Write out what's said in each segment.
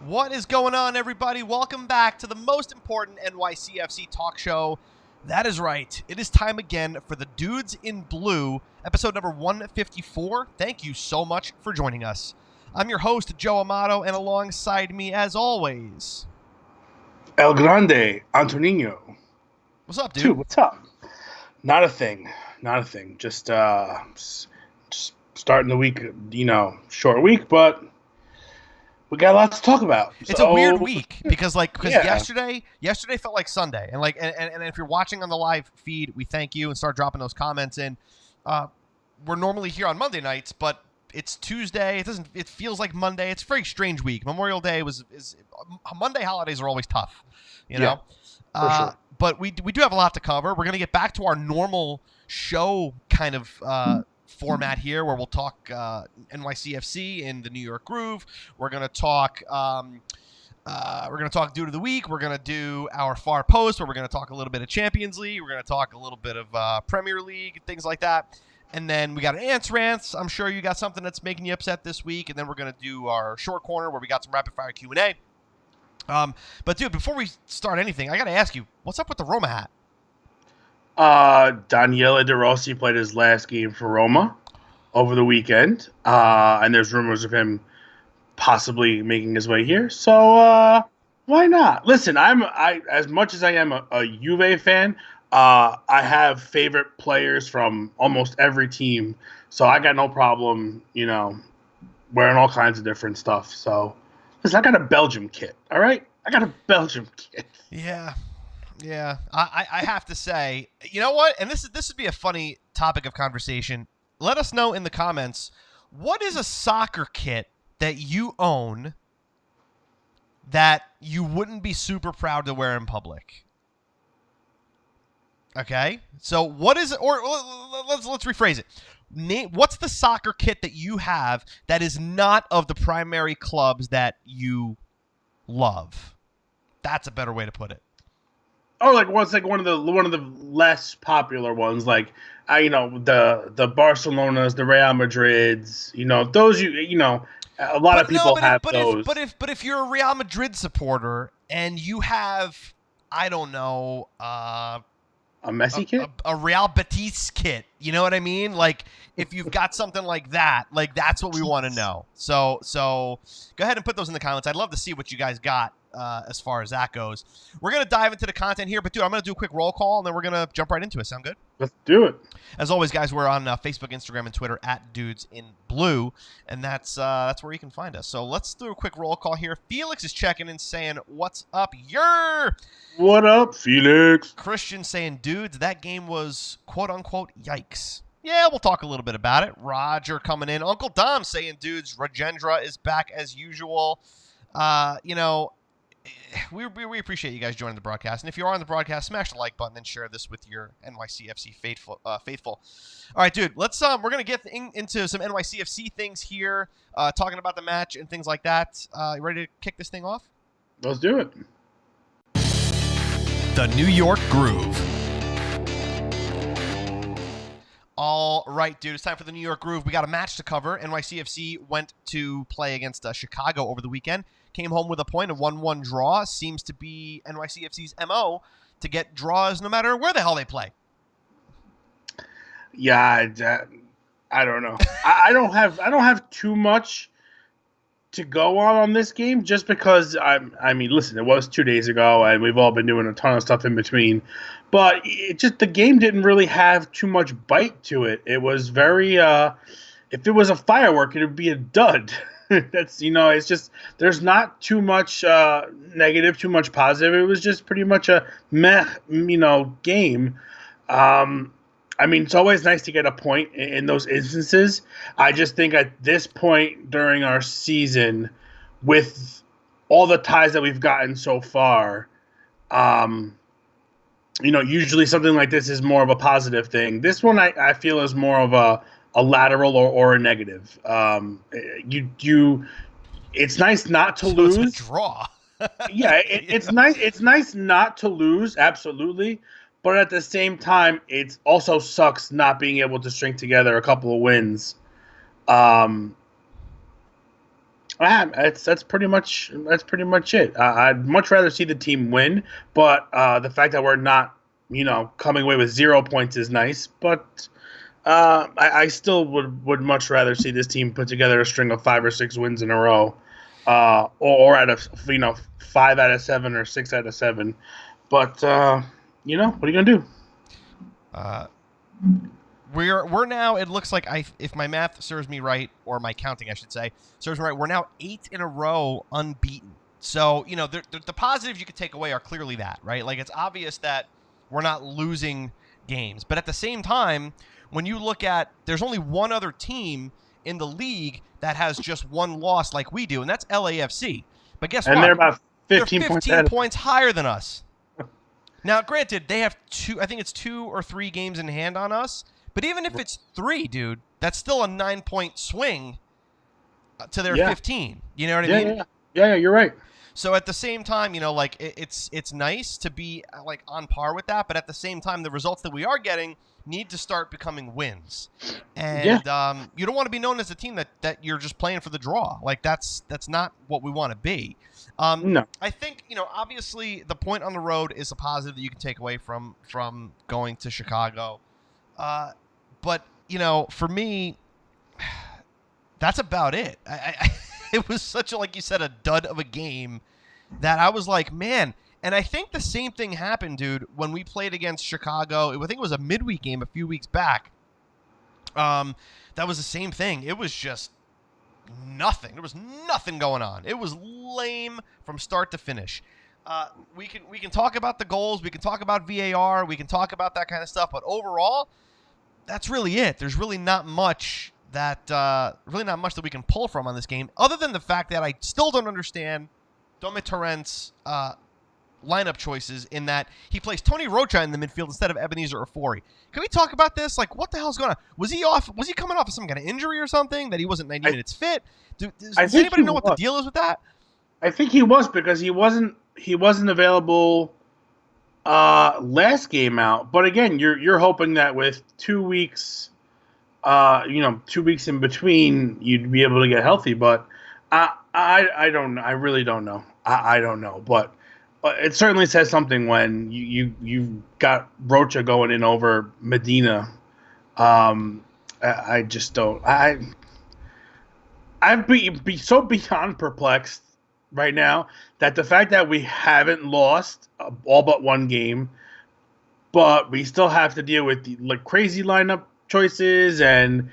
What is going on, everybody? Welcome back to the most important NYCFC talk show. That is right. It is time again for the Dudes in Blue, episode number 154. Thank you so much for joining us. I'm your host, Joe Amato, and alongside me, as always, El Grande, Antonino. What's up, dude? Dude, what's up? Not a thing. Just starting the week, short week, but we got a lot to talk about. It's a weird week because Yeah. yesterday felt like Sunday, and if you're watching on the live feed, we thank you and start dropping those comments in. We're normally here on Monday nights, but it's Tuesday. It feels like Monday. It's a very strange week. Memorial Day is Monday. Holidays are always tough, you know. For sure. But we do have a lot to cover. We're gonna get back to our normal show kind of format here, where we'll talk NYCFC in the New York Groove. We're gonna talk Dude of the Week. We're gonna do our Far Post, where we're gonna talk a little bit of Champions League. We're gonna talk a little bit of Premier League, things like that. And then we got an Ants Rants. I'm sure you got something that's making you upset this week. And then we're gonna do our short corner, where we got some rapid fire Q&A. But dude, before we start anything, I gotta ask you, what's up with the Roma hat? Daniele De Rossi played his last game for Roma over the weekend, and there's rumors of him possibly making his way here. So why not? Listen, I as much as I am a Juve fan, I have favorite players from almost every team, so I got no problem, wearing all kinds of different stuff. So listen, I got a Belgium kit. All right, I got a Belgium kit. Yeah, I have to say, you know what? And this would be a funny topic of conversation. Let us know in the comments, what is a soccer kit that you own that you wouldn't be super proud to wear in public? Okay, so what is it? Or let's rephrase it. What's the soccer kit that you have that is not of the primary clubs that you love? That's a better way to put it. Oh, one of the less popular ones, the Barcelonas, the Real Madrids, those a lot of people have those. But if you're a Real Madrid supporter and you have, I don't know, a Messi kit, a Real Betis kit, you know what I mean? Like, if you've got something like that, that's what we want to know. So go ahead and put those in the comments. I'd love to see what you guys got. As far as that goes, we're going to dive into the content here, but dude, I'm going to do a quick roll call and then we're going to jump right into it. Sound good? Let's do it. As always, guys, we're on Facebook, Instagram, and Twitter at Dudes in Blue, and that's where you can find us. So let's do a quick roll call here. Felix is checking in saying, "What's up, What up, Felix?" Christian saying, "Dudes, that game was quote unquote yikes." Yeah, we'll talk a little bit about it. Roger coming in. Uncle Dom saying, "Dudes, Rajendra is back as usual." We appreciate you guys joining the broadcast. And if you are on the broadcast, smash the like button and share this with your NYCFC faithful. All right, dude, let's we're going to get into some NYCFC things here, talking about the match and things like that. You ready to kick this thing off? Let's do it. The New York Groove. All right, dude, it's time for the New York Groove. We got a match to cover. NYCFC went to play against Chicago over the weekend. Came home with a point, a 1-1 draw. Seems to be NYCFC's MO to get draws no matter where the hell they play. Yeah, I don't know. I don't have too much to go on this game, just because listen, it was 2 days ago and we've all been doing a ton of stuff in between. But the game didn't really have too much bite to it. It was very if it was a firework, it would be a dud. That's it's just, there's not too much negative, too much positive. It was just pretty much a meh, game. It's always nice to get a point in those instances. I just think at this point during our season, with all the ties that we've gotten so far, usually something like this is more of a positive thing. This one I feel is more of a lateral or a negative. It's nice not to lose. It's a draw. Yeah, it's nice. It's nice not to lose, absolutely. But at the same time, it also sucks not being able to string together a couple of wins. That's pretty much it. I'd much rather see the team win, but the fact that we're not, coming away with 0 points is nice. But I still would much rather see this team put together a string of 5 or 6 wins in a row, or at a 5 out of 7 or 6 out of 7. But what are you gonna do? Uh, we're now. It looks like if my math serves me right, or my counting, I should say, serves me right. We're now 8 in a row unbeaten. So the positives you could take away are clearly that, right? Like, it's obvious that we're not losing games, but at the same time, when you look at, there's only one other team in the league that has just one loss like we do, and that's LAFC. But guess And what? they're about They're 15 points 15 points higher than us. Now, granted, they have I think it's 2 or 3 games in hand on us. But even if it's 3, dude, that's still a 9-point swing to their 15. You know what I mean? Yeah, you're right. So at the same time, like, it's nice to be like on par with that, but at the same time, the results that we are getting need to start becoming wins. And you don't want to be known as a team that you're just playing for the draw. Like, that's not what we want to be. No. I think, obviously the point on the road is a positive that you can take away from going to Chicago. But, for me, that's about it. It was such a, like you said, a dud of a game that I was like, man. And I think the same thing happened, dude, when we played against Chicago. I think it was a midweek game a few weeks back. That was the same thing. It was just nothing. There was nothing going on. It was lame from start to finish. We can talk about the goals. We can talk about VAR. We can talk about that kind of stuff. But overall, that's really it. There's really not much that we can pull from on this game, other than the fact that I still don't understand Dome Torrent's lineup choices, in that he plays Tony Rocha in the midfield instead of Ebenezer Ofori. Can we talk about this? Like, what the hell's going on? Was he coming off of some kind of injury or something, that he wasn't 90 minutes fit? Does anybody know what the deal is with that? I think he was, because he wasn't available last game out. But again, you're hoping that with 2 weeks, 2 weeks in between, you'd be able to get healthy. But I don't know. I really don't know. I don't know. But it certainly says something when you got Rocha going in over Medina. I just don't. I'd be so beyond perplexed right now that the fact that we haven't lost all but one game, but we still have to deal with the crazy lineup choices, and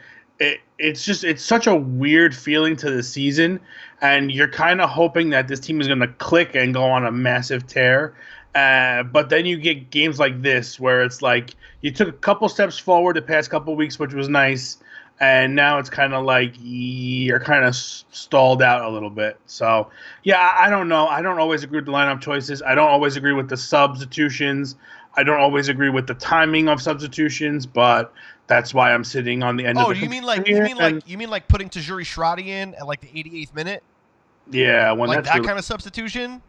it's such a weird feeling to the season, and you're kind of hoping that this team is going to click and go on a massive tear. But then you get games like this where it's like you took a couple steps forward the past couple weeks, which was nice, and now it's kind of like you're kind of stalled out a little bit. So, yeah, I don't know. I don't always agree with the lineup choices. I don't always agree with the substitutions. I don't always agree with the timing of substitutions, but that's why I'm sitting on the end of the. You mean like putting Tajuri Shradi in at like the 88th minute? Yeah, when like that kind of substitution.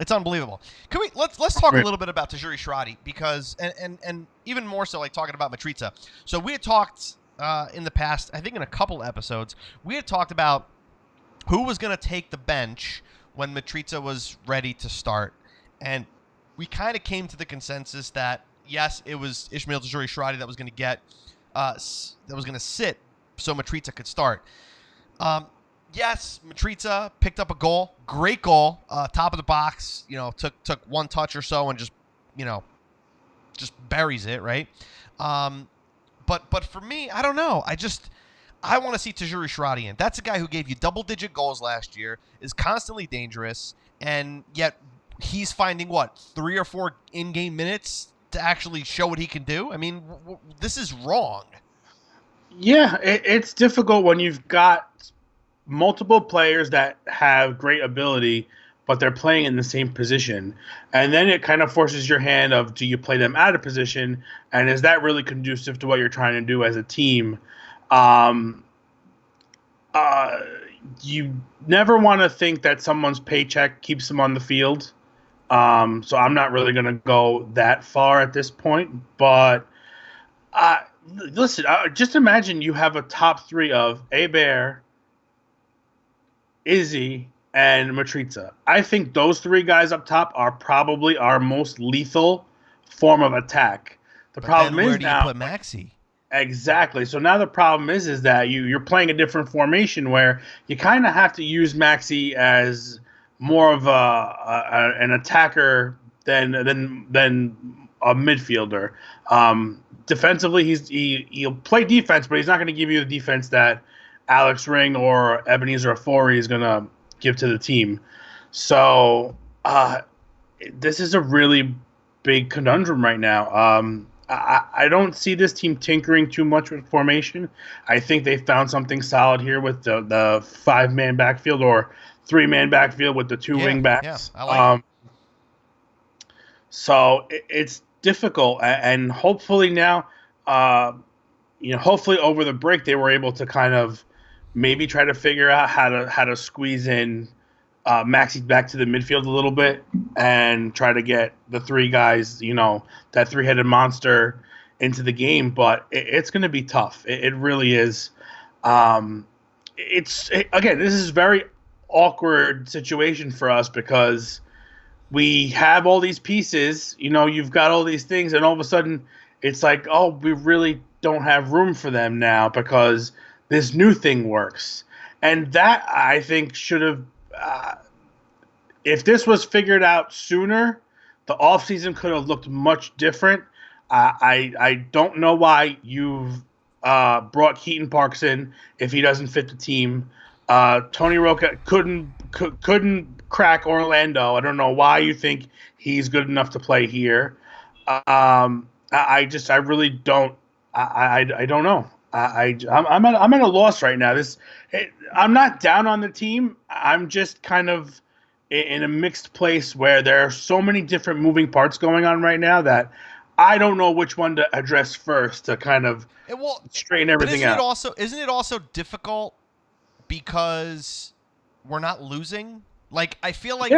It's unbelievable. Can we let's talk a little bit about Tajuri Shradi, because and even more so, like, talking about Matrica. So we had talked in the past, I think in a couple episodes, we had talked about who was going to take the bench when Matrica was ready to start, and we kind of came to the consensus that yes, it was Ismail Tajuri Shradi that was going to get that was going to sit so Matrica could start. Yes, Matrica picked up a goal, great goal, top of the box. Took one touch or so and just buries it, right. But for me, I don't know. I want to see Tajuri Shradi in. That's a guy who gave you double-digit goals last year, is constantly dangerous, and yet he's finding 3 or 4 in-game minutes to actually show what he can do. I mean, this is wrong. Yeah, it's difficult when you've got multiple players that have great ability, but they're playing in the same position. And then it kind of forces your hand of, do you play them out of position? And is that really conducive to what you're trying to do as a team? You never want to think that someone's paycheck keeps them on the field. So I'm not really going to go that far at this point. But listen, just imagine you have a top 3 of Hebert, Izzy, and Matriza. I think those three guys up top are probably our most lethal form of attack. The But then problem where is do you now, put Maxi? exactly. So now the problem is that you're playing a different formation where you kind of have to use Maxi as more of an attacker than a midfielder. Defensively, he'll play defense, but he's not going to give you the defense that Alex Ring or Ebenezer Afori is going to give to the team. So this is a really big conundrum right now. I don't see this team tinkering too much with formation. I think they found something solid here with the 5-man backfield or 3-man backfield with the two wing backs. Yeah, I like it. So it's difficult, and hopefully now, hopefully over the break they were able to kind of maybe try to figure out how to squeeze in Maxi back to the midfield a little bit and try to get the three guys, that three-headed monster into the game. But it's going to be tough. It really is. Again, this is a very awkward situation for us because we have all these pieces. You've got all these things, and all of a sudden it's like, oh, we really don't have room for them now because this new thing works. And that, I think, should have if this was figured out sooner, the offseason could have looked much different. I don't know why you've brought Keaton Parks in if he doesn't fit the team. Tony Roca couldn't crack Orlando. I don't know why you think he's good enough to play here. I really don't. I don't know. I'm at a loss right now. I'm not down on the team. I'm just kind of in a mixed place where there are so many different moving parts going on right now that I don't know which one to address first to kind of straighten everything out. Isn't it also difficult because we're not losing? Like I feel like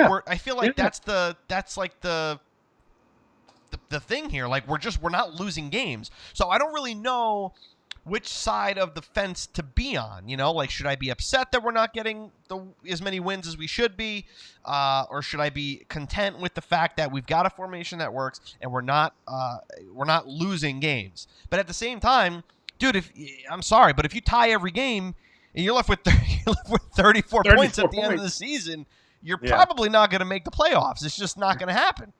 that's like the thing here. Like we're not losing games. So I don't really know which side of the fence to be on, like should I be upset that we're not getting as many wins as we should be, or should I be content with the fact that we've got a formation that works and we're not losing games? But at the same time, dude, I'm sorry, but if you tie every game and you're left with 34 points at the end of the season, you're probably not going to make the playoffs. It's just not going to happen.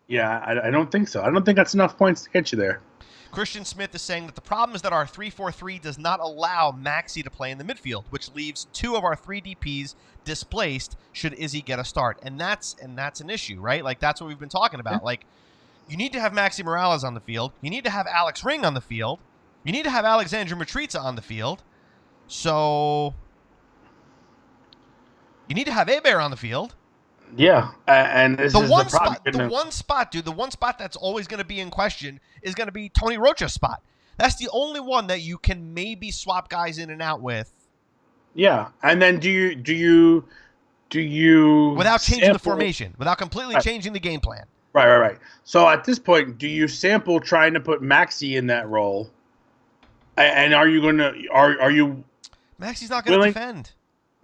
Yeah, I don't think so. I don't think that's enough points to get you there. Christian Smith is saying that the problem is that our 3-4-3 does not allow Maxi to play in the midfield, which leaves 2 of our 3 DPs displaced should Izzy get a start. And that's an issue, right? Like that's what we've been talking about. Yeah. Like you need to have Maxi Morales on the field. You need to have Alex Ring on the field. You need to have Alexandra Matriza on the field. So you need to have Hebert on the field. Yeah, and this the is one the spot. The one spot, dude. The one spot that's always going to be in question is going to be Tony Rocha's spot. That's the only one that you can maybe swap guys in and out with. Yeah, and then do you without changing the formation, without completely changing the game plan? Right. So at this point, do you sample trying to put Maxi in that role? And are you Maxi's not going to defend.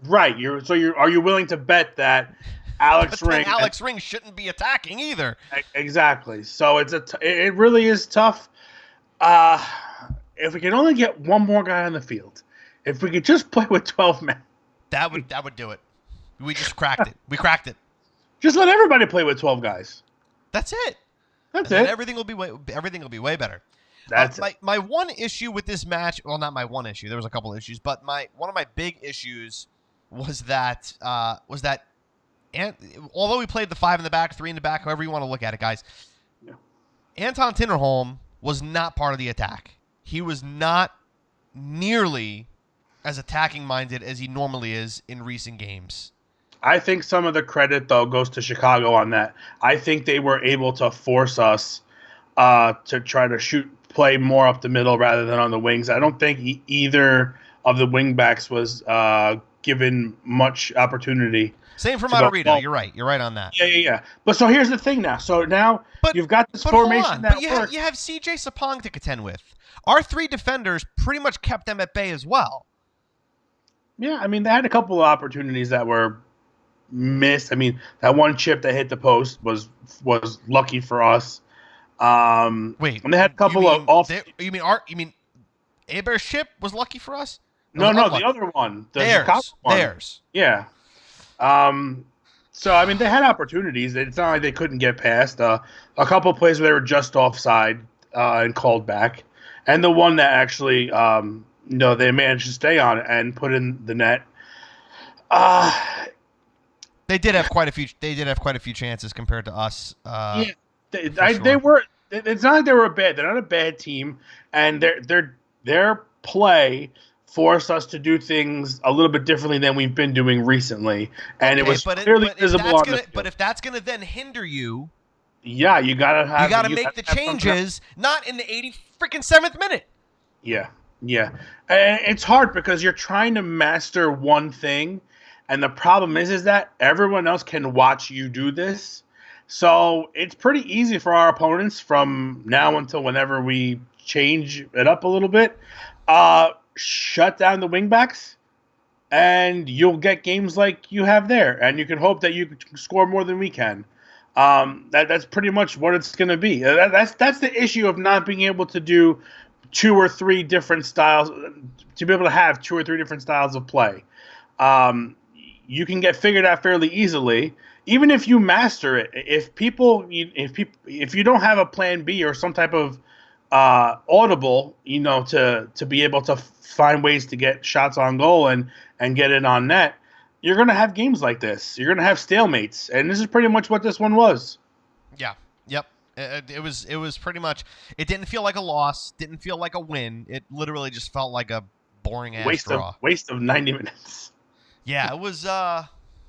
Right. Are you willing to bet that Alex Ring shouldn't be attacking either? Exactly. So it really is tough. If we can only get one more guy on the field, if we could just play with 12 men, that would do it. We just cracked it. We cracked it. Just let everybody play with 12 guys. That's it. That's it. Everything will be way better. That's my one issue with this match. Well, not my one issue. There was a couple of issues, but one of my big issues was that and although we played the 5 in the back, 3 in the back, however you want to look at it, guys, Anton Tinnerholm was not part of the attack. He was not nearly as attacking minded as he normally is in recent games. I think some of the credit, though, goes to Chicago on that. I think they were able to force us to try to play more up the middle rather than on the wings. I don't think either of the wing backs was given much opportunity. Same for Matarrita. You're right. You're right on that. Yeah. But so here's the thing now. So now you've got this formation that works. You have CJ Sapong to contend with. Our 3 defenders pretty much kept them at bay as well. Yeah, I mean, they had a couple of opportunities that were missed. I mean, that one chip that hit the post was lucky for us. Wait, And they had a you couple of mean off. you mean Abear's ship was lucky for us? It was No, the unlucky. other one, the Chicago one. Theirs. Yeah. Um, so I mean, they had opportunities. It's not like they couldn't get past. A couple of plays where they were just offside and called back, and the one that actually, they managed to stay on it and put in the net. Uh, They did have quite a few. They did have quite a few chances compared to us. yeah, they, Sure. they were. It's not like they were bad. They're not a bad team, and their play forced us to do things a little bit differently than we've been doing recently, and it was clearly visible on the field. But if that's gonna then hinder you, yeah, you gotta make the changes, not in the 87th minute. Yeah, yeah, and it's hard because you're trying to master one thing, and the problem is that everyone else can watch you do this. So it's pretty easy for our opponents from now until whenever we change it up a little bit. Shut down the wingbacks, and you'll get games like you have there, and you can hope that you can score more than we can. That's pretty much what it's going to be. That's the issue of not being able to do two or three different styles, to be able to have two or three different styles of play. You can get figured out fairly easily, even if you master it. If you don't have a plan B or some type of audible, to be able to find ways to get shots on goal and get it on net, you're going to have games like this. You're going to have stalemates, and this is pretty much what this one was. Yeah. Yep. It was pretty much. It didn't feel like a loss. Didn't feel like a win. It literally just felt like a boring ass draw. Waste of 90 minutes. Yeah, it was.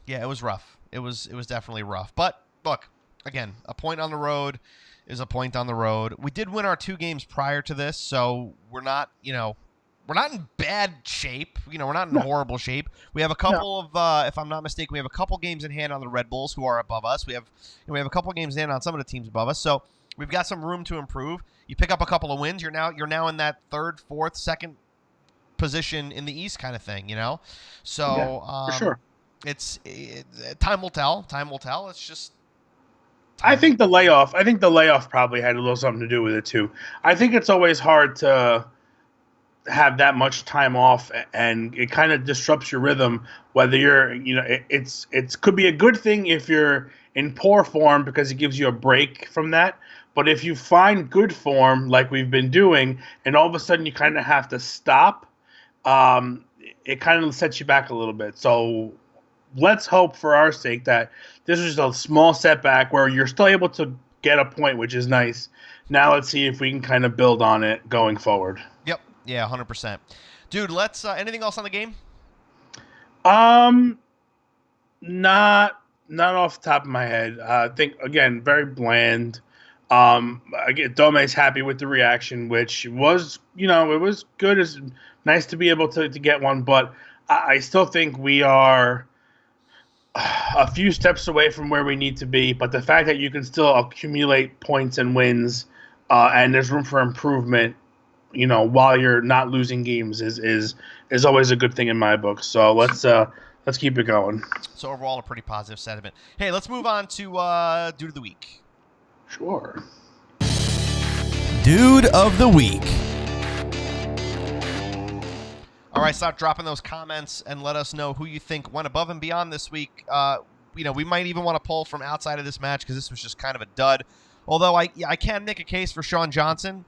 It was rough. It was definitely rough. But look, again, a point on the road is a point on the road. We did win our 2 games prior to this, so we're not in bad shape. We're not in horrible shape. We have a couple of, if I'm not mistaken, we have a couple games in hand on the Red Bulls, who are above us. We have a couple games in on some of the teams above us, so we've got some room to improve. You pick up a couple of wins, you're now in that third, fourth, second position in the East kind of thing. So for sure. Time will tell. Time will tell. It's just. I think the layoff probably had a little something to do with it too. I think it's always hard to have that much time off, and it kind of disrupts your rhythm. Whether you're, it's could be a good thing if you're in poor form because it gives you a break from that. But if you find good form like we've been doing, and all of a sudden you kind of have to stop, it kind of sets you back a little bit. So let's hope for our sake that this is a small setback where you're still able to get a point, which is nice. Now let's see if we can kind of build on it going forward. Yep. Yeah, 100%. Dude, let's anything else on the game? Not off the top of my head. I think, again, very bland. Again, Dome's happy with the reaction, which was, it was good. It's nice to be able to get one, but I still think we are a few steps away from where we need to be. But the fact that you can still accumulate points and wins, and there's room for improvement, while you're not losing games is always a good thing in my book. So let's keep it going. So overall, a pretty positive sentiment. Hey, let's move on to Dude of the Week. Sure. Dude of the Week. All right, stop dropping those comments and let us know who you think went above and beyond this week. We might even want to pull from outside of this match because this was just kind of a dud. Although I can make a case for Sean Johnson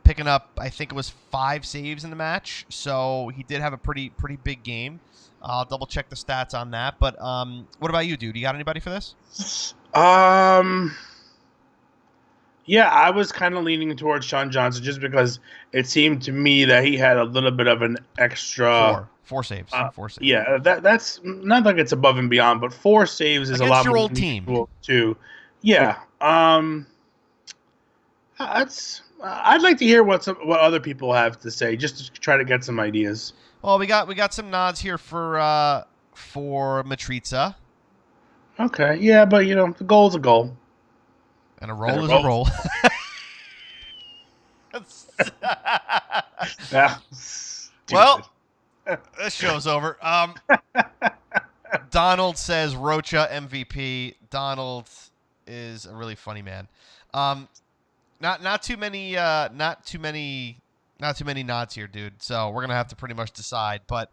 picking up, I think it was 5 saves in the match. So he did have a pretty big game. I'll double check the stats on that. But what about you, dude? You got anybody for this? Yeah, I was kind of leaning towards Sean Johnson just because it seemed to me that he had a little bit of an extra 4 saves. 4 saves. Yeah, that's not like it's above and beyond, but 4 saves is against a lot your more old team too. Yeah, I'd like to hear what other people have to say, just to try to get some ideas. Well, we got some nods here for Matrica. Okay, yeah, but the goal's a goal. And a roll is a roll. Yeah. Well, This show's over. Donald says Rocha MVP. Donald is a really funny man. Not too many nods here, dude. So we're gonna have to pretty much decide. But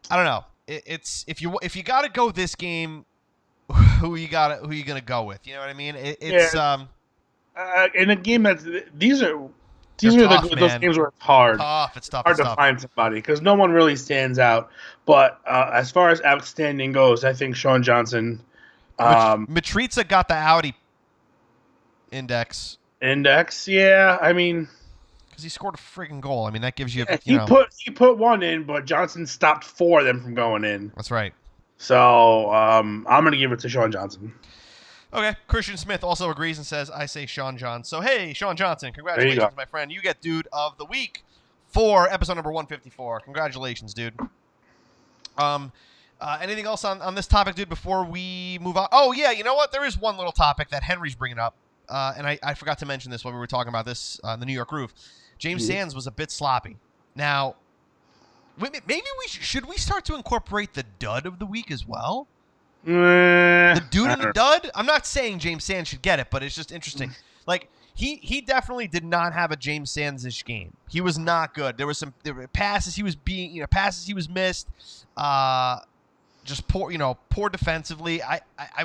I don't know. It's if you got to go this game, who you gonna go with? You know what I mean? It's in a game that's these are tough, those games where it's hard. It's tough. Hard to find somebody because no one really stands out. But as far as outstanding goes, I think Sean Johnson. Matriza got the Audi index. Yeah. I mean, because he scored a freaking goal. I mean, that gives you. He put one in, but Johnson stopped 4 of them from going in. That's right. So I'm gonna give it to Sean Johnson. Okay, Christian Smith also agrees and says, I say Sean Johnson. So, hey, Sean Johnson, congratulations, my friend. You get Dude of the Week for episode number 154. Congratulations, dude. Anything else on this topic, dude, before we move on? Oh, yeah, you know what? There is one little topic that Henry's bringing up, and I forgot to mention this when we were talking about this on the New York Roof. James Sands was a bit sloppy. Now, maybe should we start to incorporate the dud of the week as well? The dude and the dud? I'm not saying James Sands should get it, but it's just interesting. Like, he definitely did not have a James Sands-ish game. He was not good. There were passes he was missed. Just poor defensively. I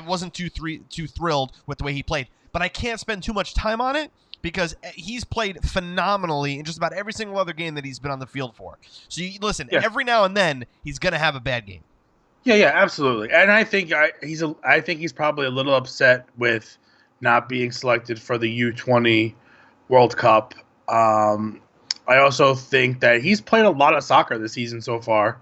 wasn't too thrilled with the way he played, but I can't spend too much time on it because he's played phenomenally in just about every single other game that he's been on the field for. So every now and then he's gonna have a bad game. Yeah, absolutely. And I think he's probably a little upset with not being selected for the U20 World Cup. I also think that he's played a lot of soccer this season so far,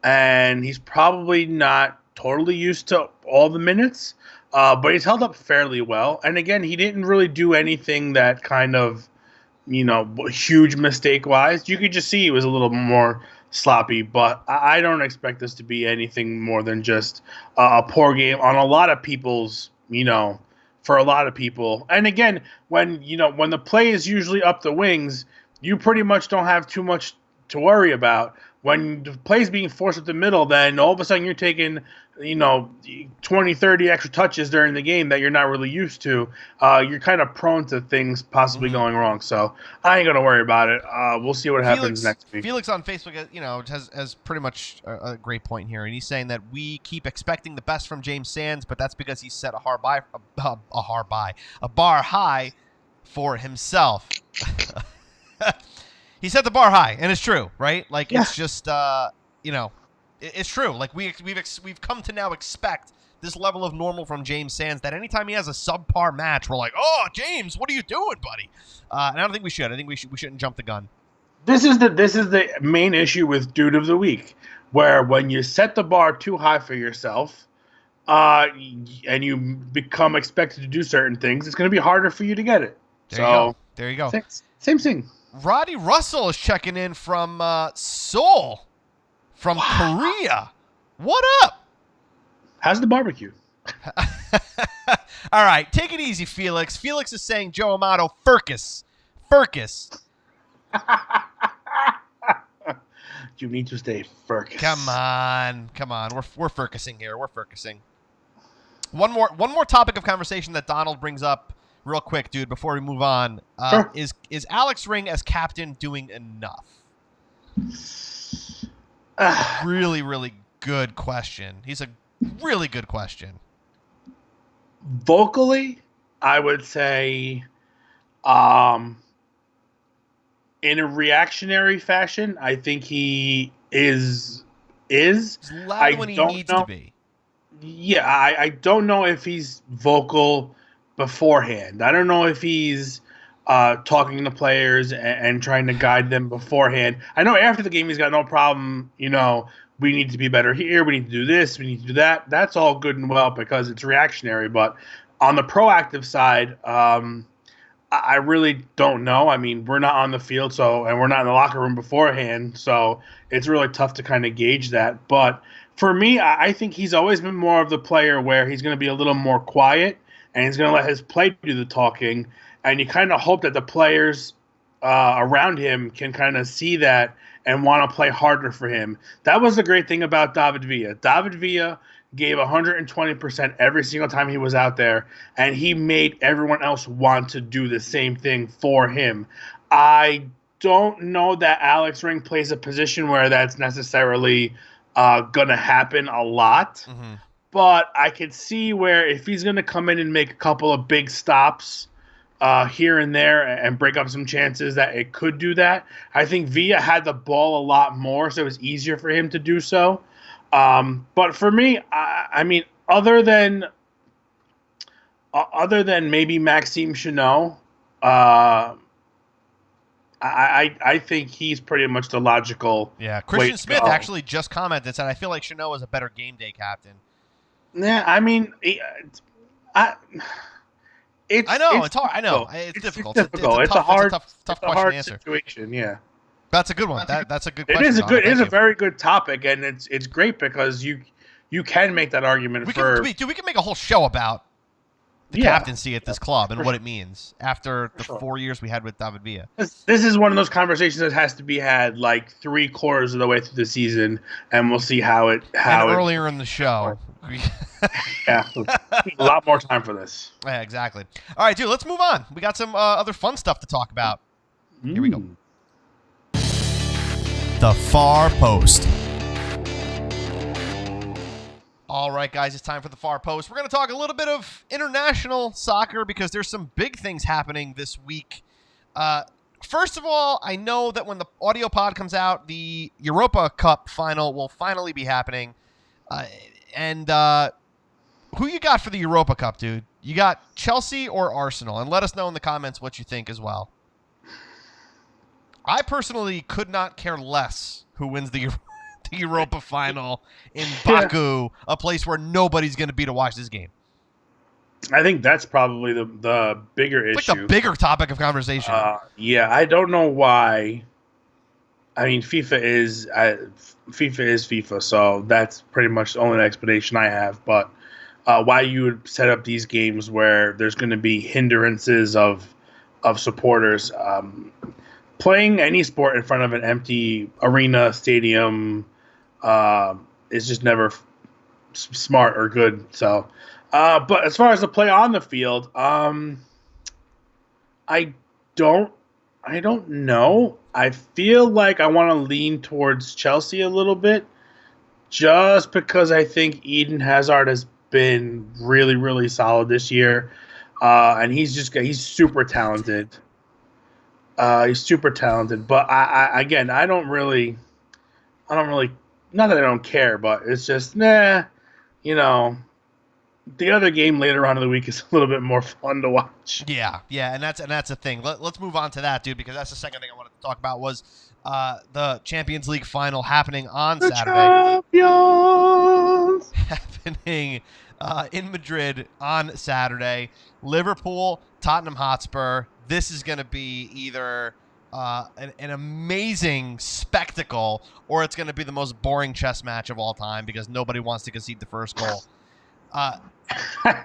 and he's probably not totally used to all the minutes, but he's held up fairly well. And again, he didn't really do anything that kind of, huge mistake-wise. You could just see he was a little more sloppy, but I don't expect this to be anything more than just a poor game on a lot of people's, for a lot of people. And again, when the play is usually up the wings, you pretty much don't have too much to worry about. When the play is being forced up the middle, then all of a sudden you're taking, 20, 30 extra touches during the game that you're not really used to. You're kind of prone to things possibly going wrong. So I ain't going to worry about it. We'll see what happens next week. Felix on Facebook, has pretty much a great point here. And he's saying that we keep expecting the best from James Sands, but that's because he set a bar high for himself. He set the bar high, and it's true, right? Like, It's just, it's true. Like, we've come to now expect this level of normal from James Sands, that anytime he has a subpar match, we're like, oh, James, what are you doing, buddy? And I don't think we should. I think we shouldn't jump the gun. This is the main issue with Dude of the Week, where when you set the bar too high for yourself, and you become expected to do certain things, it's going to be harder for you to get it. There you go. Same thing. Roddy Russell is checking in from Seoul, from Korea. What up? How's the barbecue? All right, take it easy, Felix. Felix is saying Joe Amato, Furcus. You need to stay Furcus. Come on. We're Furcusing here. One more topic of conversation that Donald brings up real quick, dude, before we move on. Sure. Is Alex Ring as captain doing enough? Really, really good question. He's a really good question. Vocally, I would say in a reactionary fashion, I think he is. He's loud when he needs to be. Yeah, I don't know if he's vocal beforehand. I don't know if he's talking to players and trying to guide them beforehand. I know after the game he's got no problem, we need to be better here, we need to do this, we need to do that. That's all good and well because it's reactionary. But on the proactive side, I really don't know. I mean, we're not on the field, and we're not in the locker room beforehand, so it's really tough to kind of gauge that. But for me, I think he's always been more of the player where he's going to be a little more quiet and he's going to let his play do the talking. And you kind of hope that the players around him can kind of see that and want to play harder for him. That was the great thing about David Villa. David Villa gave 120% every single time he was out there, and he made everyone else want to do the same thing for him. I don't know that Alex Ring plays a position where that's necessarily going to happen a lot. Mm-hmm. But I could see where if he's going to come in and make a couple of big stops here and there and break up some chances, that it could do that. I think Villa had the ball a lot more, so it was easier for him to do so. But for me, I mean, other than maybe Maxime Chanot, I think he's pretty much the logical. Yeah, Christian Smith actually just commented and said, "I feel like Chanot is a better game day captain." Yeah, I mean, I know it's hard. I know it's difficult. It's a tough question to answer. Situation. Yeah, that's a good one. That's a good question. It is a very good topic, and it's great because you can make that argument we can make a whole show about the captaincy at this club and what it means after the 4 years we had with David Villa. This is one of those conversations that has to be had like 3/4 of the way through the season, and we'll see how earlier in the show. Yeah, a lot more time for this. Yeah, exactly. All right, dude, let's move on. We got some other fun stuff to talk about. Here we go. The Far Post. All right, guys, it's time for the Far Post. We're going to talk a little bit of international soccer because there's some big things happening this week. First of all, I know that when the audio pod comes out, the Europa Cup final will finally be happening. And who you got for the Europa Cup, dude? You got Chelsea or Arsenal? And let us know in the comments what you think as well. I personally could not care less who wins the Europa final in Baku, a place where nobody's going to be to watch this game. I think that's probably the bigger issue. Like the bigger topic of conversation. Yeah, I don't know why. I mean, FIFA is FIFA, so that's pretty much the only explanation I have. But why you would set up these games where there's going to be hindrances of supporters playing any sport in front of an empty arena, stadium, is just never smart or good. So, but as far as the play on the field, I don't know. I feel like I want to lean towards Chelsea a little bit, just because I think Eden Hazard has been really, really solid this year, and he's super talented. He's super talented, but I don't really, not that I don't care, but it's just, the other game later on in the week is a little bit more fun to watch. Yeah, and that's the thing. Let's move on to that, dude, because that's the second thing I wanted to talk about was the Champions League final happening on Saturday. Champions! Happening in Madrid on Saturday. Liverpool, Tottenham Hotspur. This is going to be either an amazing spectacle or it's going to be the most boring chess match of all time because nobody wants to concede the first goal.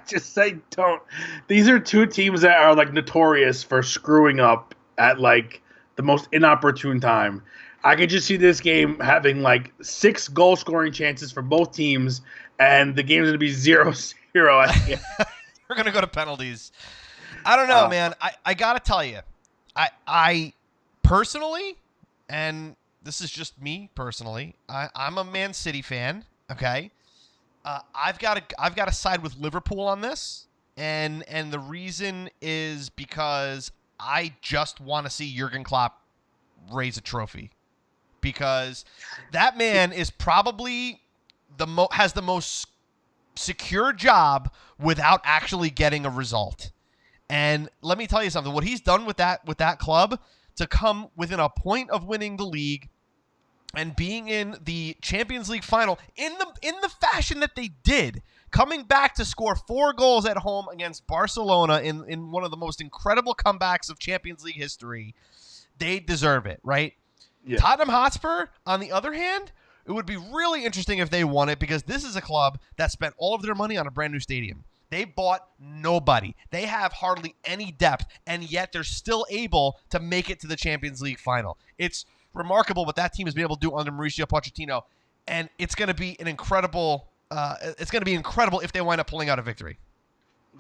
Just say don't. These are two teams that are like notorious for screwing up at like the most inopportune time. I could just see this game having like 6 goal scoring chances for both teams, and the game's going to be 0-0 at the end. We're going to go to penalties. I don't know, man. I got to tell you, I personally, and this is just me personally, I'm a Man City fan, okay? I've got to side with Liverpool on this, and the reason is because I just want to see Jurgen Klopp raise a trophy, because that man is probably has the most secure job without actually getting a result. And let me tell you something. What he's done with that club to come within a point of winning the league and being in the Champions League final in the fashion that they did, coming back to score 4 goals at home against Barcelona in one of the most incredible comebacks of Champions League history, they deserve it, right? Yeah. Tottenham Hotspur, on the other hand, it would be really interesting if they won it, because this is a club that spent all of their money on a brand new stadium. They bought nobody. They have hardly any depth, and yet they're still able to make it to the Champions League final. It's remarkable what that team has been able to do under Mauricio Pochettino, and it's going to be an incredible. It's going to be incredible if they wind up pulling out a victory.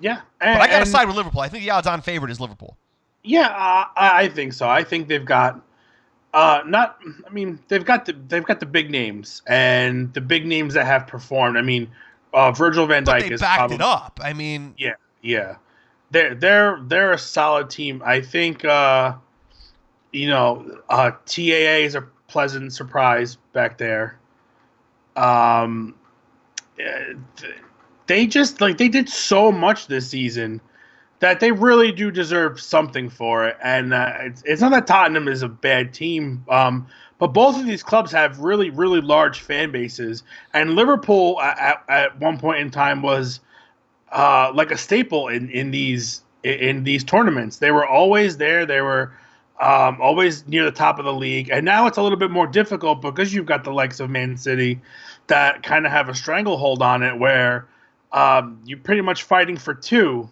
Yeah, but I got to side with Liverpool. I think the odds-on favorite is Liverpool. Yeah, I think so. I think they've got they've got the big names, and the big names that have performed. I mean, Virgil van Dijk is backed it up. I mean, yeah, they're a solid team. I think TAA is a pleasant surprise back there. They did so much this season that they really do deserve something for it. And it's not that Tottenham is a bad team, but both of these clubs have really, really large fan bases. And Liverpool at one point in time was like a staple in these tournaments. They were always there. They were always near the top of the league. And now it's a little bit more difficult because you've got the likes of Man City that kind of have a stranglehold on it where you're pretty much fighting for two.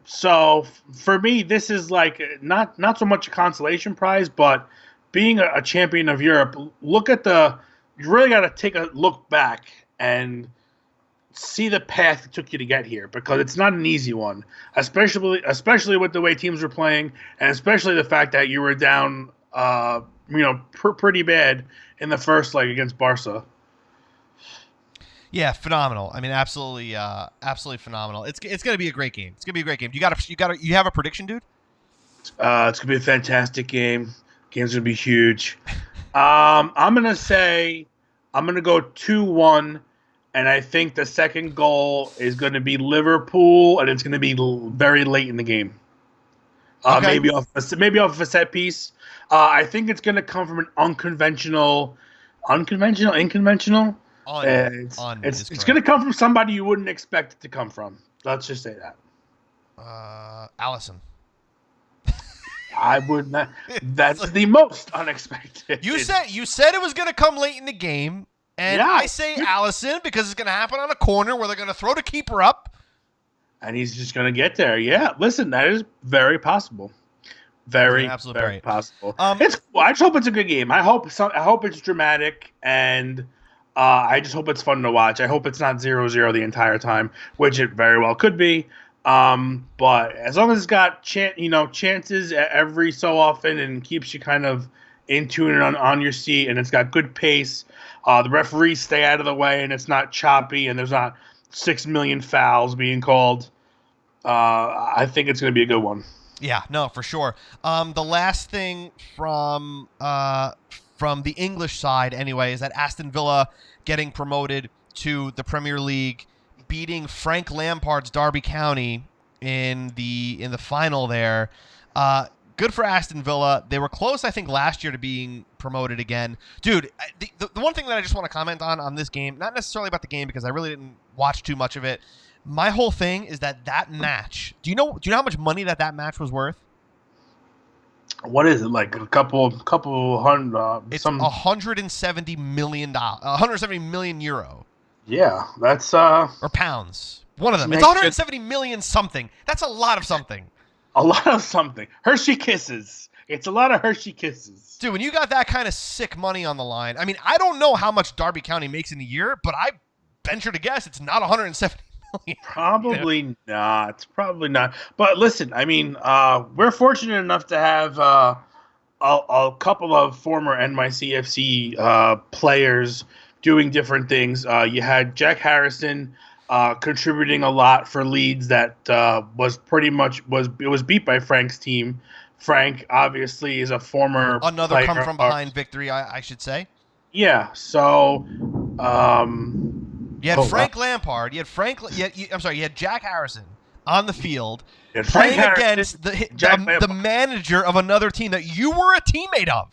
So for me, this is like not so much a consolation prize, but being a champion of Europe, you really got to take a look back and see the path it took you to get here, because it's not an easy one, especially with the way teams were playing, and especially the fact that you were down, pretty bad in the first leg against Barca. Yeah, phenomenal. I mean, absolutely phenomenal. It's going to be a great game. It's going to be a great game. You have a prediction, dude? It's going to be a fantastic game. Game's going to be huge. I'm going to go 2-1, and I think the second goal is going to be Liverpool, and it's going to be very late in the game. Okay. Maybe off of a set piece. I think it's going to come from an unconventional. It's going to come from somebody you wouldn't expect it to come from. Let's just say that. Alisson. I would not. That's the most unexpected. You said it was going to come late in the game, and yeah. I say Alisson because it's going to happen on a corner where they're going to throw the keeper up, and he's just going to get there. Yeah, listen, that is very possible. Very possible. It's cool. I just hope it's a good game. I hope it's dramatic, and I just hope it's fun to watch. I hope it's not 0-0 the entire time, which it very well could be. But as long as it's got chances every so often and keeps you kind of in tune and on your seat, and it's got good pace, the referees stay out of the way, and it's not choppy, and there's not 6 million fouls being called, I think it's going to be a good one. Yeah, no, for sure. The last thing from the English side, anyway, is that Aston Villa getting promoted to the Premier League, beating Frank Lampard's Derby County in the final there. Good for Aston Villa. They were close, I think, last year to being promoted again. Dude, the one thing that I just want to comment on this game, not necessarily about the game because I really didn't watch too much of it. My whole thing is that match. Do you know how much money that match was worth? What is it, like a couple hundred? It's $170 million. 170 million euro. Yeah, that's or pounds. One of them. It's 170 million something. That's a lot of something. A lot of something. Hershey Kisses. It's a lot of Hershey Kisses. Dude, when you got that kind of sick money on the line, I mean, I don't know how much Derby County makes in a year, but I venture to guess it's not 170 million. Probably not. But listen, I mean, we're fortunate enough to have a couple of former NYCFC players doing different things. You had Jack Harrison contributing a lot for Leeds that was beat by Frank's team. Frank obviously is a former another come from behind victory, I should say. Yeah. So. You had Frank Lampard. You had Jack Harrison on the field playing against the manager of another team that you were a teammate of.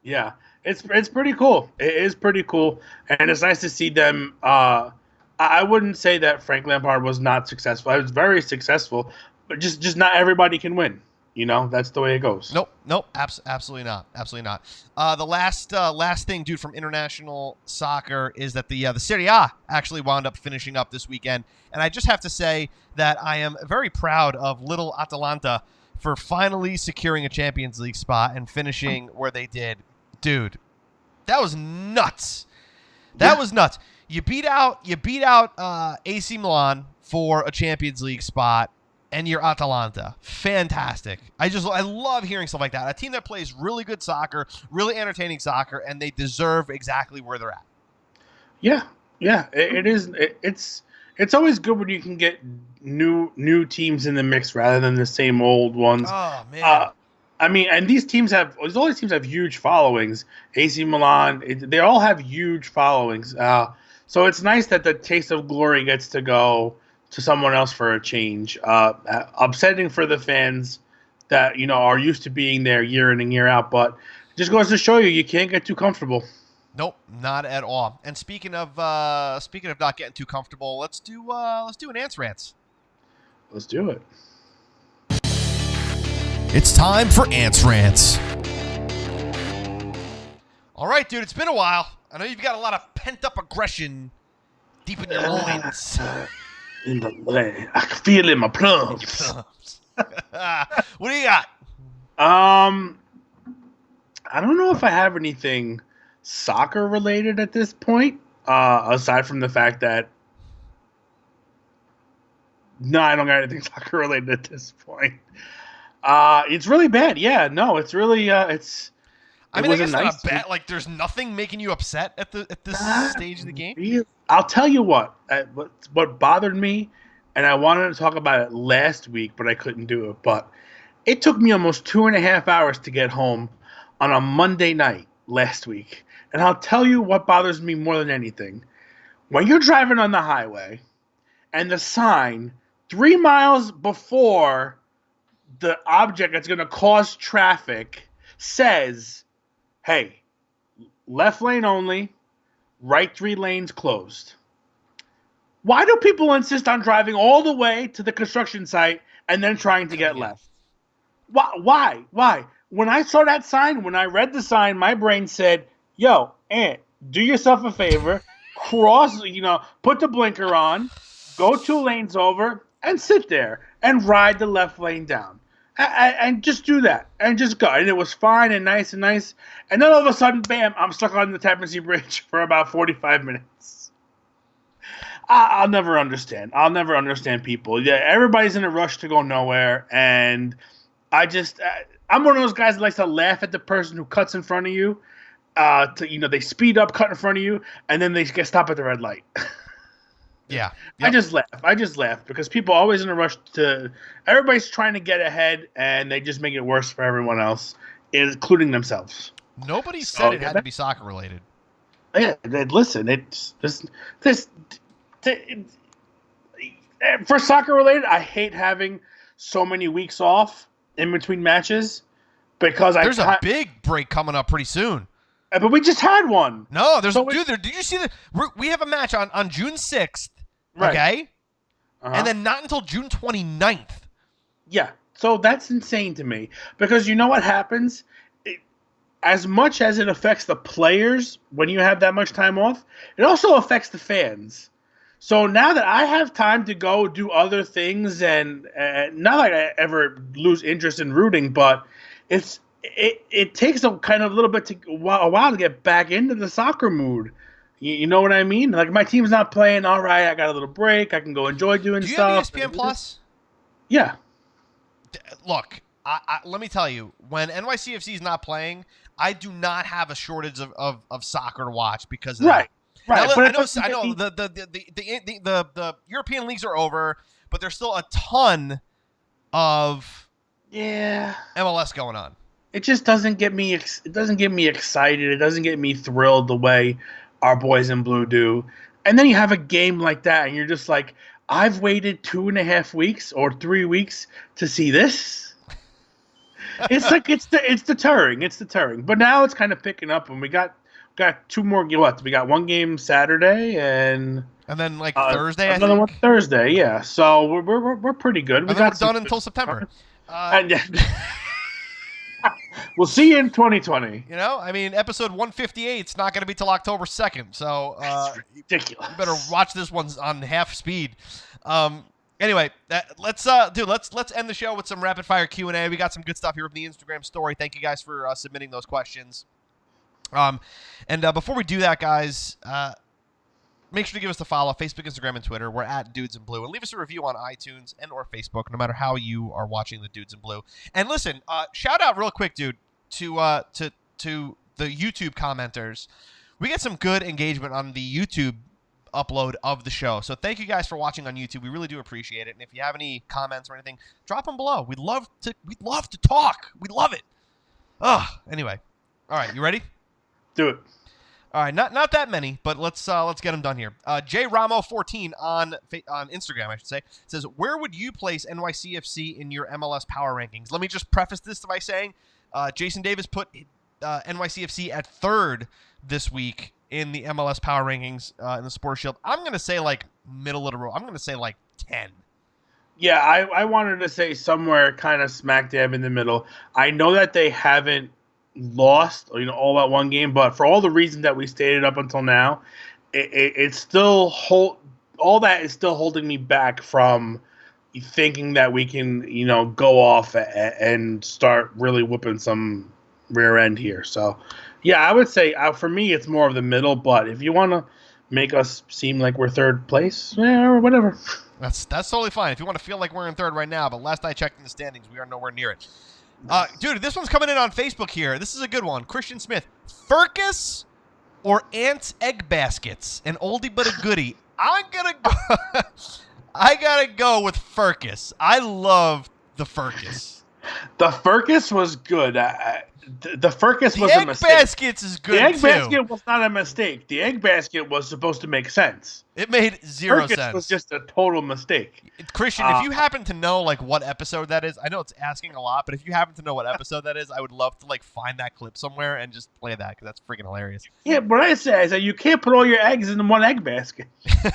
Yeah, it's pretty cool. It is pretty cool, and it's nice to see them. I wouldn't say that Frank Lampard was not successful. I was very successful, but just not everybody can win. That's the way it goes. Nope, absolutely not. The last thing, dude, from international soccer is that the Serie A actually wound up finishing up this weekend, and I just have to say that I am very proud of little Atalanta, for finally securing a Champions League spot and finishing where they did. Dude, that was nuts. That was nuts. You beat out AC Milan for a Champions League spot, and you're Atalanta. Fantastic. I love hearing stuff like that. A team that plays really good soccer, really entertaining soccer, and they deserve exactly where they're at. Yeah. It is. It's always good when you can get new teams in the mix rather than the same old ones. Oh man. I mean, and all these teams have huge followings. AC Milan, they all have huge followings. So it's nice that the taste of glory gets to go to someone else for a change. Upsetting for the fans that are used to being there year in and year out, but it just goes to show you can't get too comfortable. Nope, not at all. And speaking of not getting too comfortable, let's do an Ants Rants. Let's do it. It's time for Ants Rants. All right, dude, it's been a while. I know you've got a lot of pent-up aggression deep in your loins. I can feel it in my plums. What do you got? I don't know if I have anything soccer related at this point, aside from the fact that no, I don't got anything soccer related at this point. It's really bad. Yeah, no, it's really it's. I mean, I guess not bad. Like, there's nothing making you upset at this stage of the game. I'll tell you what bothered me, and I wanted to talk about it last week, but I couldn't do it. But it took me almost 2.5 hours to get home on a Monday night last week, and I'll tell you what bothers me more than anything: when you're driving on the highway, and the sign 3 miles before the object that's going to cause traffic says, hey, left lane only, right 3 lanes closed. Why do people insist on driving all the way to the construction site and then trying to get left? Why? When I saw that sign, when I read the sign, my brain said, yo, Ant, do yourself a favor, cross, put the blinker on, go 2 lanes over, and sit there and ride the left lane down. And just do that. And just go. And it was fine and nice. And then all of a sudden, bam, I'm stuck on the Tappan Zee Bridge for about 45 minutes. I'll never understand. I'll never understand people. Yeah, everybody's in a rush to go nowhere. And I'm one of those guys that likes to laugh at the person who cuts in front of you. They speed up, cut in front of you, and then they get stopped at the red light. Yeah. Yep. I just laugh because people are always in a rush everybody's trying to get ahead and they just make it worse for everyone else, including themselves. Nobody said it had to be soccer related. Yeah, listen, for soccer related, I hate having so many weeks off in between matches because there's a big break coming up pretty soon. But we just had one. No, did you see that? We have a match on June 6th, right. Okay? Uh-huh. And then not until June 29th. Yeah, so that's insane to me. Because you know what happens? As much as it affects the players when you have that much time off, it also affects the fans. So now that I have time to go do other things, and not like I ever lose interest in rooting, but it takes a kind of a while to get back into the soccer mood. You know what I mean? Like, my team's not playing. All right, I got a little break. I can go enjoy doing stuff. Do you have ESPN Plus? Yeah. Look, let me tell you, when NYCFC is not playing, I do not have a shortage of soccer to watch because of that. Right. Now, I know the European leagues are over, but there's still a ton of MLS going on. It just doesn't get me. It doesn't get me excited. It doesn't get me thrilled the way our boys in blue do. And then you have a game like that, and you're just like, I've waited 2.5 weeks or 3 weeks to see this. It's like it's deterring. It's deterring. But now it's kind of picking up, and we got 2 more. We got 1 game Saturday and then Thursday. Another one Thursday. Yeah. So we're pretty good. We're done until September. We'll see you in 2020. I mean, episode 158 is not going to be till October 2nd, so that's ridiculous. You better watch this one on half speed. Anyway, let's end the show with some rapid fire Q&A. We got some good stuff here from the Instagram story. Thank you guys for submitting those questions. And before we do that, guys, make sure to give us a follow: Facebook, Instagram, and Twitter. We're at Dudes in Blue, and leave us a review on iTunes and or Facebook, no matter how you are watching the Dudes in Blue. And listen, shout out real quick, dude, to the YouTube commenters. We get some good engagement on the YouTube upload of the show. So thank you guys for watching on YouTube. We really do appreciate it. And if you have any comments or anything, drop them below. We'd love to talk. We love it. Anyway. All right, you ready? Do it. All right, not that many, but let's get them done here. JRamo14 on Instagram, I should say, says, where would you place NYCFC in your MLS power rankings? Let me just preface this by saying Jason Davis put NYCFC at 3rd this week in the MLS power rankings in the Sports Shield. I'm going to say like middle of the road. I'm going to say like 10. Yeah, I wanted to say somewhere kind of smack dab in the middle. I know that they haven't lost, all that one game, but for all the reasons that we stated up until now, it's still all that is still holding me back from thinking that we can, go off and start really whooping some rear end here. So, yeah, I would say for me it's more of the middle, but if you want to make us seem like we're 3rd place, or whatever. That's totally fine. If you want to feel like we're in 3rd right now, but last I checked in the standings, we are nowhere near it. Dude, this one's coming in on Facebook here. This is a good one. Christian Smith. Furcus or Ant's Egg Baskets? An oldie but a goodie. I gotta go with Furcus. I love the Furcus. The Furcus was good. The Furcus was a mistake. The Egg Baskets is good, too. The Egg too. Basket was not a mistake. The Egg Basket was supposed to make sense. It made zero Furcus sense. was just a total mistake. Christian, if you happen to know what episode that is, I know it's asking a lot, but if you happen to know what episode that is, I would love to find that clip somewhere and just play that because that's freaking hilarious. Yeah, but I said you can't put all your eggs in one egg basket. It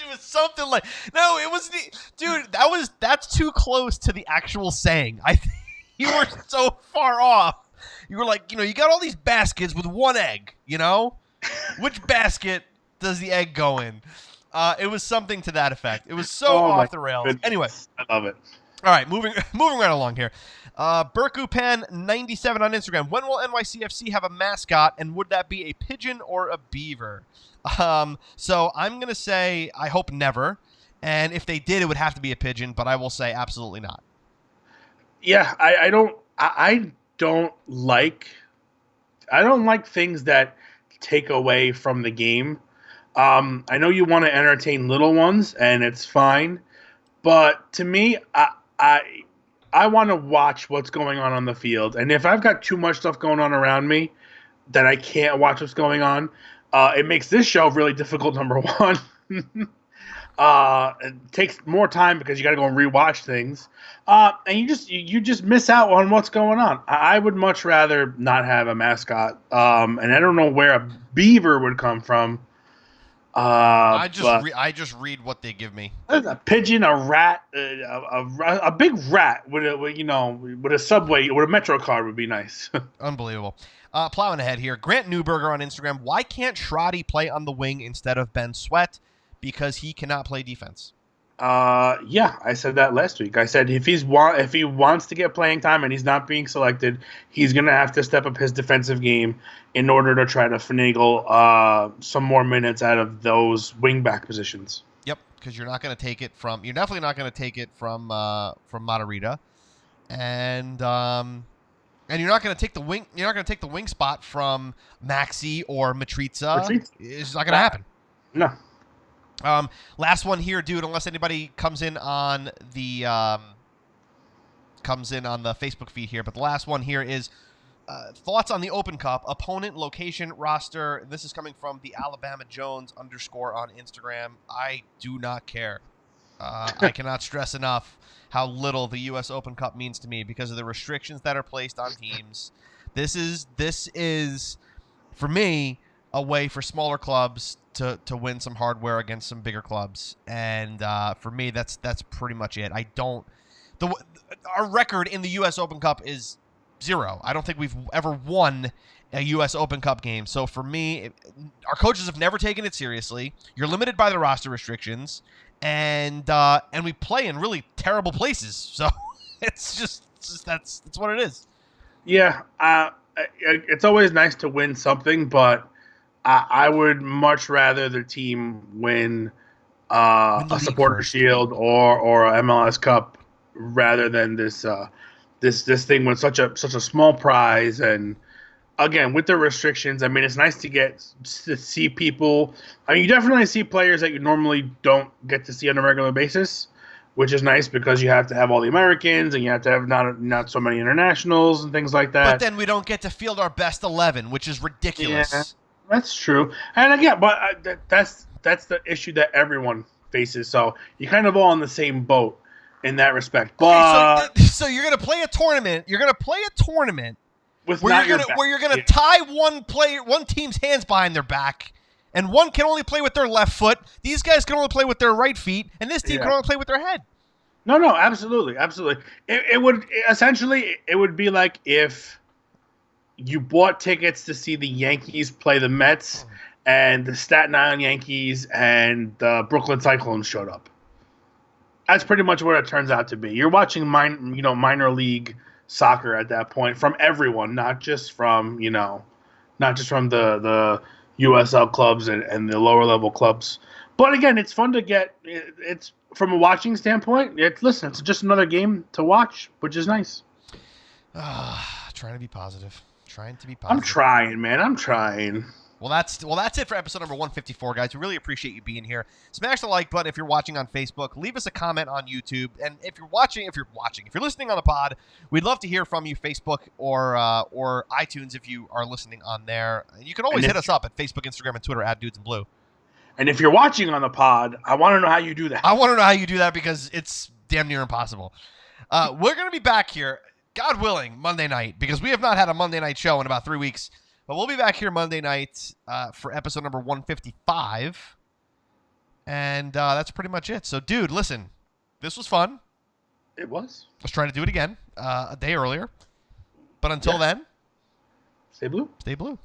was something like it was dude. That's too close to the actual saying. I think you were so far off. You were like, you got all these baskets with one egg. Which basket does the egg go in? It was something to that effect. It was so off the rails. Goodness. Anyway, I love it. All right, moving right along here. Berkupen97 on Instagram. When will NYCFC have a mascot, and would that be a pigeon or a beaver? So I'm going to say I hope never. And if they did, it would have to be a pigeon, but I will say absolutely not. Yeah, I don't like things that take away from the game. I know you want to entertain little ones, and it's fine. But to me, I want to watch what's going on the field. And if I've got too much stuff going on around me that I can't watch what's going on, it makes this show really difficult, number one. It takes more time because you got to go and rewatch things. And you just miss out on what's going on. I would much rather not have a mascot. And I don't know where a beaver would come from. I just read what they give me. A pigeon, a rat, a big rat with a subway, with a Metro card would be nice. Unbelievable. Plowing ahead here. Grant Newberger on Instagram. Why can't Schradi play on the wing instead of Ben Sweat? Because he cannot play defense. Yeah, I said that last week. I said if he wants to get playing time and he's not being selected, he's going to have to step up his defensive game in order to try to finagle some more minutes out of those wingback positions. Yep, because you're definitely not going to take it from Matarrita, and you're not going to take the wing. You're not going to take the wing spot from Maxi or Matriza. It's not going to happen. No. Last one here, dude. Unless anybody comes in on the Facebook feed here, but the last one here is thoughts on the Open Cup, opponent, location, roster. This is coming from the Alabama Jones _ on Instagram. I do not care. I cannot stress enough how little the U.S. Open Cup means to me because of the restrictions that are placed on teams. This is for me a way for smaller clubs to win some hardware against some bigger clubs, and for me that's pretty much it. Our record in the U.S. Open Cup is 0. I don't think we've ever won a U.S. Open Cup game. So for me, our coaches have never taken it seriously. You're limited by the roster restrictions, and we play in really terrible places. So it's just that's what it is. Yeah, it's always nice to win something, but I would much rather the team win a supporter shield or a MLS Cup rather than this thing with such a small prize. And again, with the restrictions, I mean, it's nice to see people. I mean, you definitely see players that you normally don't get to see on a regular basis, which is nice because you have to have all the Americans and you have to have not so many internationals and things like that. But then we don't get to field our best 11, which is ridiculous. Yeah, that's true. And again, but that's the issue that everyone faces. So you're kind of all on the same boat in that respect. But okay, so you're gonna play a tournament. You're gonna play a tournament where you're gonna tie one team's hands behind their back, and one can only play with their left foot. These guys can only play with their right feet, and this team can only play with their head. No, absolutely. It would be like if you bought tickets to see the Yankees play the Mets, and the Staten Island Yankees and the Brooklyn Cyclones showed up. That's pretty much what it turns out to be. You're watching minor league soccer at that point from everyone, not just from the USL clubs and the lower level clubs. But again, it's fun to get. It's from a watching standpoint. It's just another game to watch, which is nice. Trying to be positive. I'm trying, man. I'm trying. Well, that's it for episode number 154, guys. We really appreciate you being here. Smash the like button if you're watching on Facebook. Leave us a comment on YouTube. And if you're listening on the pod, we'd love to hear from you, Facebook or iTunes if you are listening on there. And you can always hit us up at Facebook, Instagram, and Twitter @DudesInBlue. And if you're watching on the pod, I want to know how you do that. I want to know how you do that because it's damn near impossible. We're going to be back here, God willing, Monday night because we have not had a Monday night show in about 3 weeks. But we'll be back here Monday night for episode number 155. And that's pretty much it. So, dude, listen, this was fun. It was. Let's try to do it again a day earlier. But until then, stay blue. Stay blue.